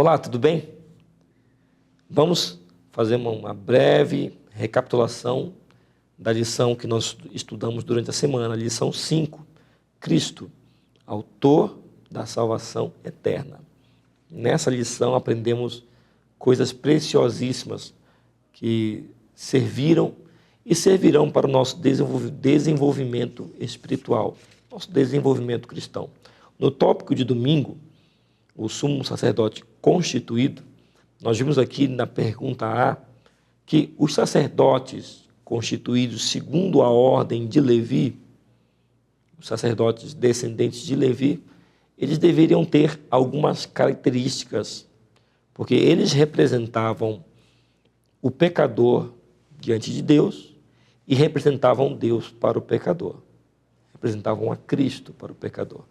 Olá, tudo bem? Vamos fazer uma breve recapitulação da lição que nós estudamos durante a semana, lição 5, Cristo, autor da salvação eterna. Nessa lição aprendemos coisas preciosíssimas que serviram e servirão para o nosso desenvolvimento espiritual, nosso desenvolvimento cristão. No tópico de domingo, o sumo sacerdote constituído, nós vimos aqui na pergunta A que os sacerdotes constituídos segundo a ordem de Levi, os sacerdotes descendentes de Levi, eles deveriam ter algumas características, porque eles representavam o pecador diante de Deus e representavam Deus para o pecador, representavam a Cristo para o pecador.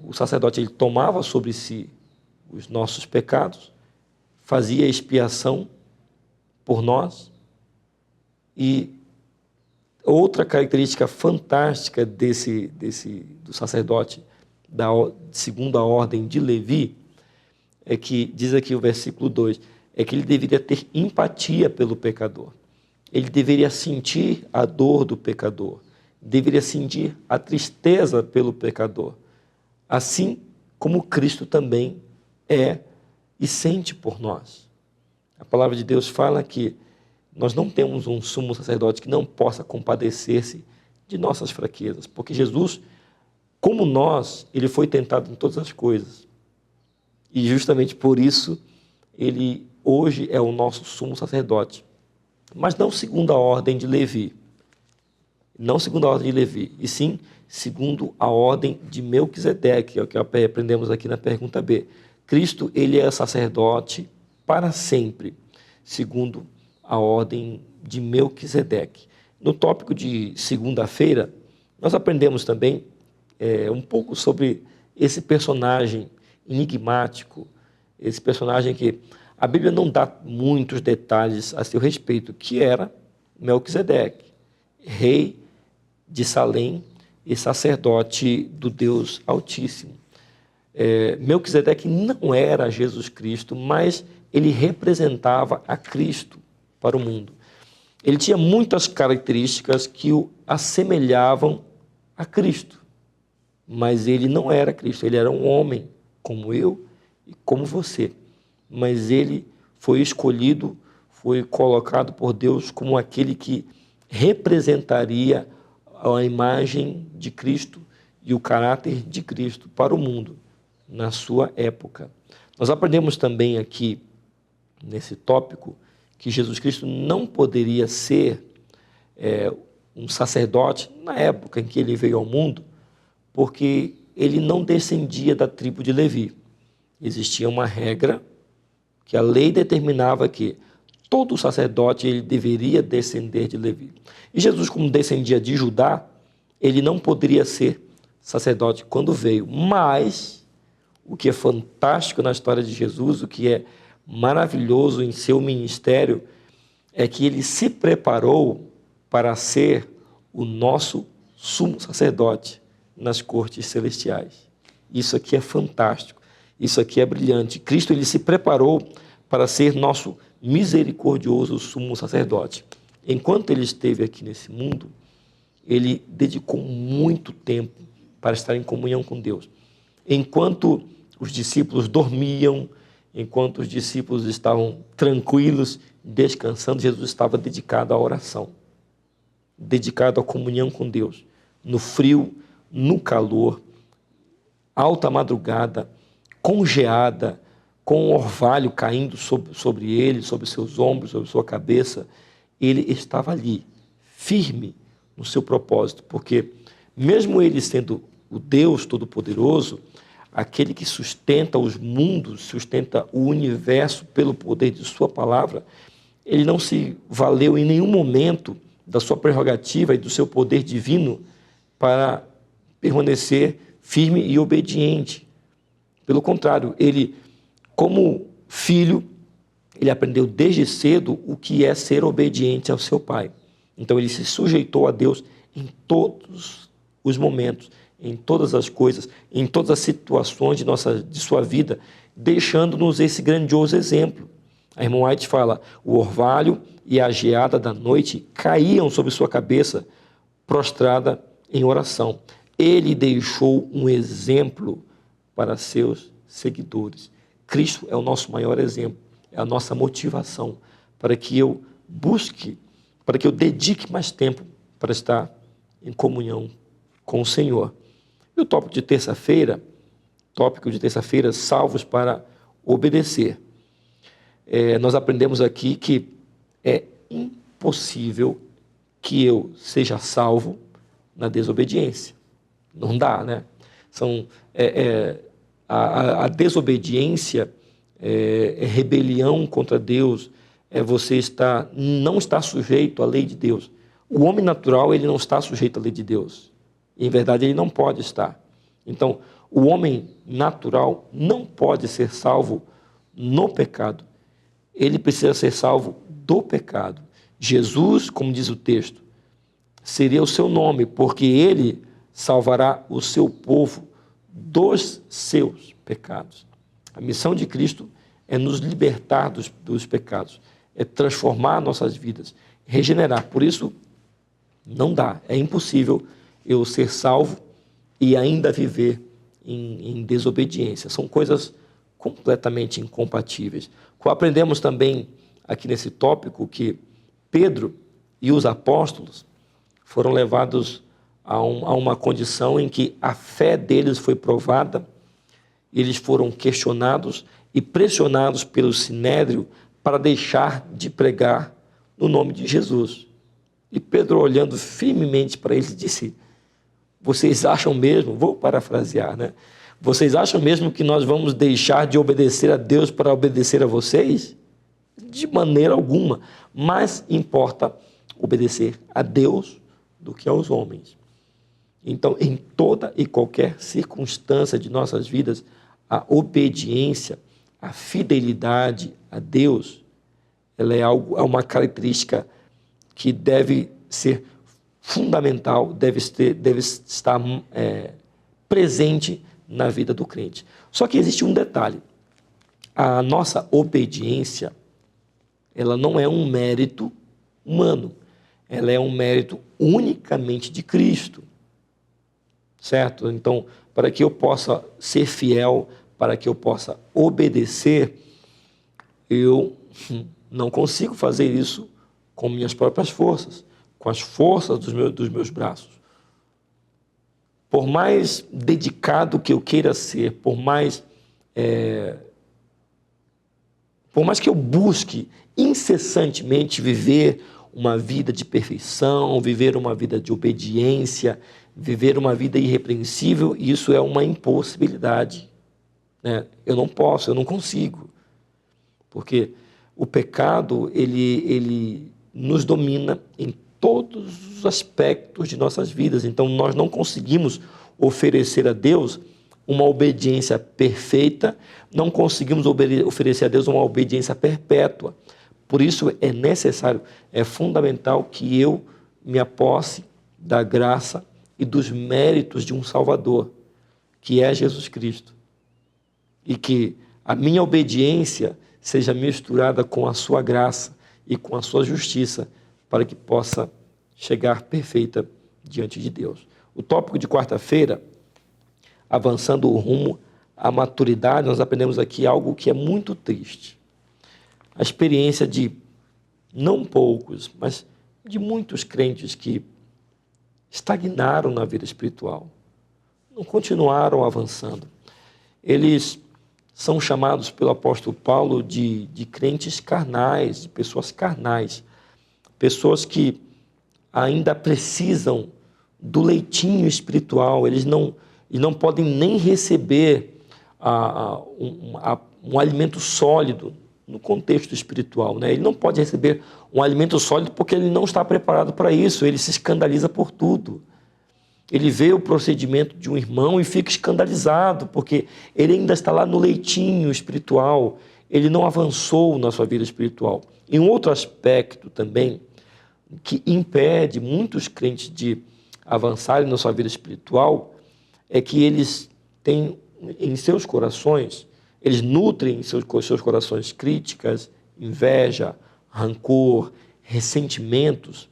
O sacerdote ele tomava sobre si os nossos pecados, fazia expiação por nós. E outra característica fantástica do sacerdote da segunda ordem de Levi é que, diz aqui o versículo 2, é que ele deveria ter empatia pelo pecador. Ele deveria sentir a dor do pecador, deveria sentir a tristeza pelo pecador, assim como Cristo também é e sente por nós. A palavra de Deus fala que nós não temos um sumo sacerdote que não possa compadecer-se de nossas fraquezas, porque Jesus, como nós, ele foi tentado em todas as coisas. E justamente por isso, ele hoje é o nosso sumo sacerdote. Mas não segundo a ordem de Levi. Não segundo a ordem de Levi, e sim segundo a ordem de Melquisedeque, é o que aprendemos aqui na pergunta B. Cristo, ele é sacerdote para sempre, segundo a ordem de Melquisedeque. No tópico de segunda-feira, nós aprendemos também um pouco sobre esse personagem enigmático, esse personagem que a Bíblia não dá muitos detalhes a seu respeito, que era Melquisedeque, rei de Salém e sacerdote do Deus Altíssimo. Melquisedeque não era Jesus Cristo, mas ele representava a Cristo para o mundo. Ele tinha muitas características que o assemelhavam a Cristo, mas ele não era Cristo, ele era um homem como eu e como você, mas ele foi escolhido, foi colocado por Deus como aquele que representaria a imagem de Cristo e o caráter de Cristo para o mundo na sua época. Nós aprendemos também aqui nesse tópico que Jesus Cristo não poderia ser um sacerdote na época em que ele veio ao mundo, porque ele não descendia da tribo de Levi. Existia uma regra que a lei determinava que todo sacerdote ele deveria descender de Levi. E Jesus, como descendia de Judá, ele não poderia ser sacerdote quando veio. Mas o que é fantástico na história de Jesus, o que é maravilhoso em seu ministério, é que ele se preparou para ser o nosso sumo sacerdote nas cortes celestiais. Isso aqui é fantástico, isso aqui é brilhante. Cristo ele se preparou para ser nosso misericordioso sumo sacerdote. Enquanto ele esteve aqui nesse mundo, ele dedicou muito tempo para estar em comunhão com Deus. Enquanto os discípulos dormiam, enquanto os discípulos estavam tranquilos, descansando, Jesus estava dedicado à oração, dedicado à comunhão com Deus, no frio, no calor, alta madrugada, com geada, com um orvalho caindo sobre ele, sobre seus ombros, sobre sua cabeça, ele estava ali, firme no seu propósito, porque mesmo ele sendo o Deus Todo-Poderoso, aquele que sustenta os mundos, sustenta o universo pelo poder de sua palavra, ele não se valeu em nenhum momento da sua prerrogativa e do seu poder divino para permanecer firme e obediente. Pelo contrário, ele, como filho, ele aprendeu desde cedo o que é ser obediente ao seu pai. Então ele se sujeitou a Deus em todos os momentos, em todas as coisas, em todas as situações de sua vida, deixando-nos esse grandioso exemplo. A irmã White fala: o orvalho e a geada da noite caíam sobre sua cabeça, prostrada em oração. Ele deixou um exemplo para seus seguidores. Cristo é o nosso maior exemplo, é a nossa motivação para que eu busque, para que eu dedique mais tempo para estar em comunhão com o Senhor. E o tópico de terça-feira, salvos para obedecer. Nós aprendemos aqui que é impossível que eu seja salvo na desobediência. Não dá, né? A desobediência é rebelião contra Deus, você não está sujeito à lei de Deus. O homem natural, ele não está sujeito à lei de Deus. Em verdade, ele não pode estar. Então, o homem natural não pode ser salvo no pecado. Ele precisa ser salvo do pecado. Jesus, como diz o texto, seria o seu nome, porque ele salvará o seu povo dos seus pecados. A missão de Cristo é nos libertar dos pecados, é transformar nossas vidas, regenerar. Por isso, não dá, é impossível eu ser salvo e ainda viver em desobediência. São coisas completamente incompatíveis. Aprendemos também aqui nesse tópico que Pedro e os apóstolos foram levados a uma condição em que a fé deles foi provada, eles foram questionados e pressionados pelo Sinédrio para deixar de pregar no nome de Jesus. E Pedro, olhando firmemente para eles, disse: vocês acham mesmo, vou parafrasear, né? Vocês acham mesmo que nós vamos deixar de obedecer a Deus para obedecer a vocês? De maneira alguma. Mais importa obedecer a Deus do que aos homens. Então, em toda e qualquer circunstância de nossas vidas, a obediência, a fidelidade a Deus, ela é uma característica que deve ser fundamental, deve estar presente na vida do crente. Só que existe um detalhe: a nossa obediência, ela não é um mérito humano, ela é um mérito unicamente de Cristo, certo? Então, para que eu possa ser fiel, para que eu possa obedecer, eu não consigo fazer isso com minhas próprias forças, com as forças dos meus braços. Por mais dedicado que eu queira ser, por mais que eu busque incessantemente viver uma vida de perfeição, viver uma vida de obediência, viver uma vida irrepreensível, isso é uma impossibilidade, né? Eu não posso, eu não consigo, porque o pecado, ele nos domina em todos os aspectos de nossas vidas. Então, nós não conseguimos oferecer a Deus uma obediência perfeita, não conseguimos oferecer a Deus uma obediência perpétua. Por isso é necessário, é fundamental que eu me aposse da graça e dos méritos de um Salvador, que é Jesus Cristo. E que a minha obediência seja misturada com a sua graça e com a sua justiça, para que possa chegar perfeita diante de Deus. O tópico de quarta-feira, avançando o rumo à maturidade, nós aprendemos aqui algo que é muito triste. A experiência de não poucos, mas de muitos crentes que estagnaram na vida espiritual, não continuaram avançando. Eles são chamados pelo apóstolo Paulo de crentes carnais, de pessoas carnais, pessoas que ainda precisam do leitinho espiritual, eles não podem nem receber um alimento sólido no contexto espiritual, né? Ele não pode receber um alimento sólido porque ele não está preparado para isso, ele se escandaliza por tudo. Ele vê o procedimento de um irmão e fica escandalizado, porque ele ainda está lá no leitinho espiritual, ele não avançou na sua vida espiritual. E um outro aspecto também que impede muitos crentes de avançarem na sua vida espiritual é que eles têm em seus corações, eles nutrem em seus corações críticas, inveja, rancor, ressentimentos,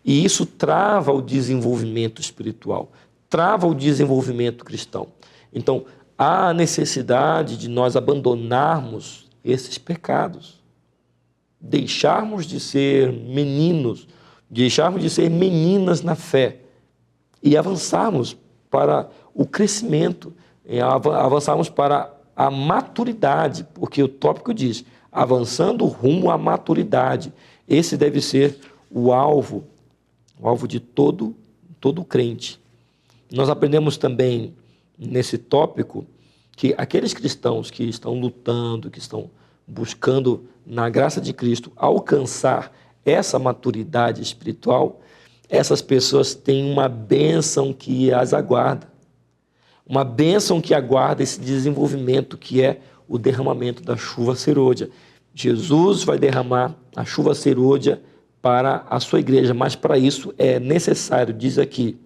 e isso trava o desenvolvimento espiritual, trava o desenvolvimento cristão. Então, há necessidade de nós abandonarmos esses pecados, deixarmos de ser meninos, deixarmos de ser meninas na fé e avançarmos para o crescimento, avançarmos para a maturidade, porque o tópico diz, avançando rumo à maturidade. Esse deve ser o alvo de todo crente. Nós aprendemos também nesse tópico que aqueles cristãos que estão lutando, que estão buscando na graça de Cristo alcançar essa maturidade espiritual, essas pessoas têm uma bênção que as aguarda. Uma bênção que aguarda esse desenvolvimento, que é o derramamento da chuva serôdia. Jesus vai derramar a chuva serôdia para a sua igreja, mas para isso é necessário, diz aqui,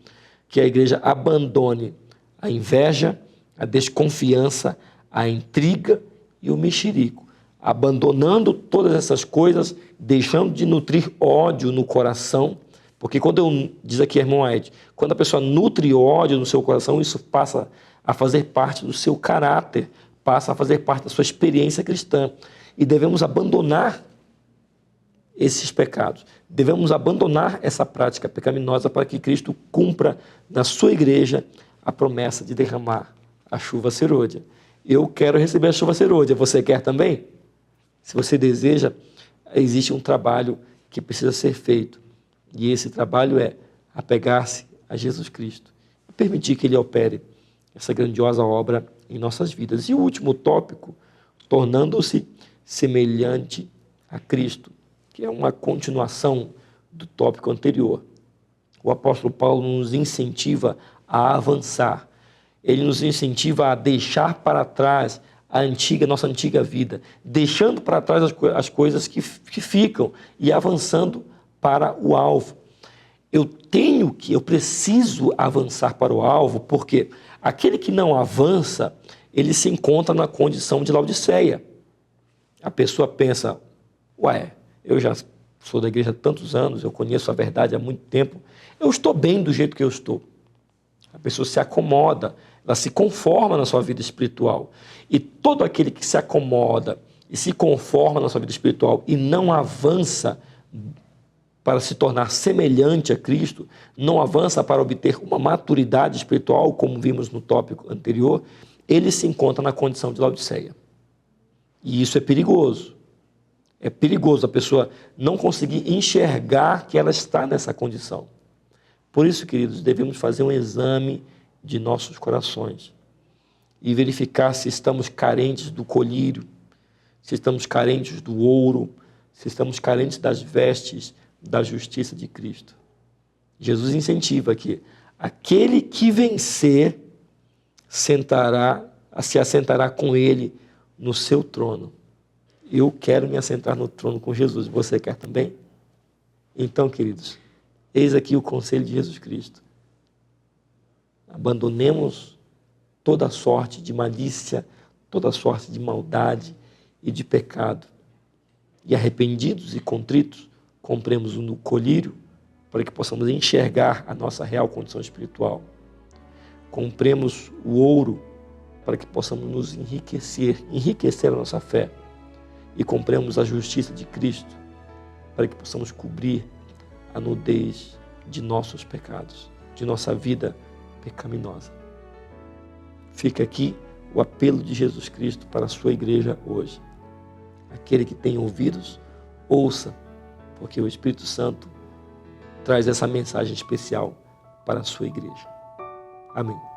que a igreja abandone a inveja, a desconfiança, a intriga e o mexerico. Abandonando todas essas coisas, deixando de nutrir ódio no coração, porque diz aqui, irmão Ed, quando a pessoa nutre ódio no seu coração, isso passa a fazer parte do seu caráter, passa a fazer parte da sua experiência cristã. E devemos abandonar esses pecados. Devemos abandonar essa prática pecaminosa para que Cristo cumpra na sua igreja a promessa de derramar a chuva serôdia. Eu quero receber a chuva serôdia, você quer também? Se você deseja, existe um trabalho que precisa ser feito. E esse trabalho é apegar-se a Jesus Cristo e permitir que Ele opere essa grandiosa obra em nossas vidas. E o último tópico, tornando-se semelhante a Cristo, que é uma continuação do tópico anterior. O apóstolo Paulo nos incentiva a avançar. Ele nos incentiva a deixar para trás nossa antiga vida, deixando para trás as coisas que ficam e avançando para o alvo. Eu preciso avançar para o alvo, porque aquele que não avança, ele se encontra na condição de Laodiceia. A pessoa pensa, eu já sou da igreja há tantos anos, eu conheço a verdade há muito tempo, eu estou bem do jeito que eu estou. A pessoa se acomoda, ela se conforma na sua vida espiritual. E todo aquele que se acomoda e se conforma na sua vida espiritual e não avança para se tornar semelhante a Cristo, não avança para obter uma maturidade espiritual, como vimos no tópico anterior, ele se encontra na condição de Laodiceia. E isso é perigoso. É perigoso a pessoa não conseguir enxergar que ela está nessa condição. Por isso, queridos, devemos fazer um exame de nossos corações e verificar se estamos carentes do colírio, se estamos carentes do ouro, se estamos carentes das vestes da justiça de Cristo. Jesus incentiva que aquele que vencer se assentará com ele no seu trono. Eu quero me assentar no trono com Jesus. Você quer também? Então, queridos, eis aqui o conselho de Jesus Cristo. Abandonemos toda sorte de malícia, toda sorte de maldade e de pecado. E arrependidos e contritos, compremos um colírio para que possamos enxergar a nossa real condição espiritual. Compremos o ouro para que possamos nos enriquecer a nossa fé. E compremos a justiça de Cristo para que possamos cobrir a nudez de nossos pecados, de nossa vida pecaminosa. Fica aqui o apelo de Jesus Cristo para a sua igreja hoje. Aquele que tem ouvidos, ouça, porque o Espírito Santo traz essa mensagem especial para a sua igreja. Amém.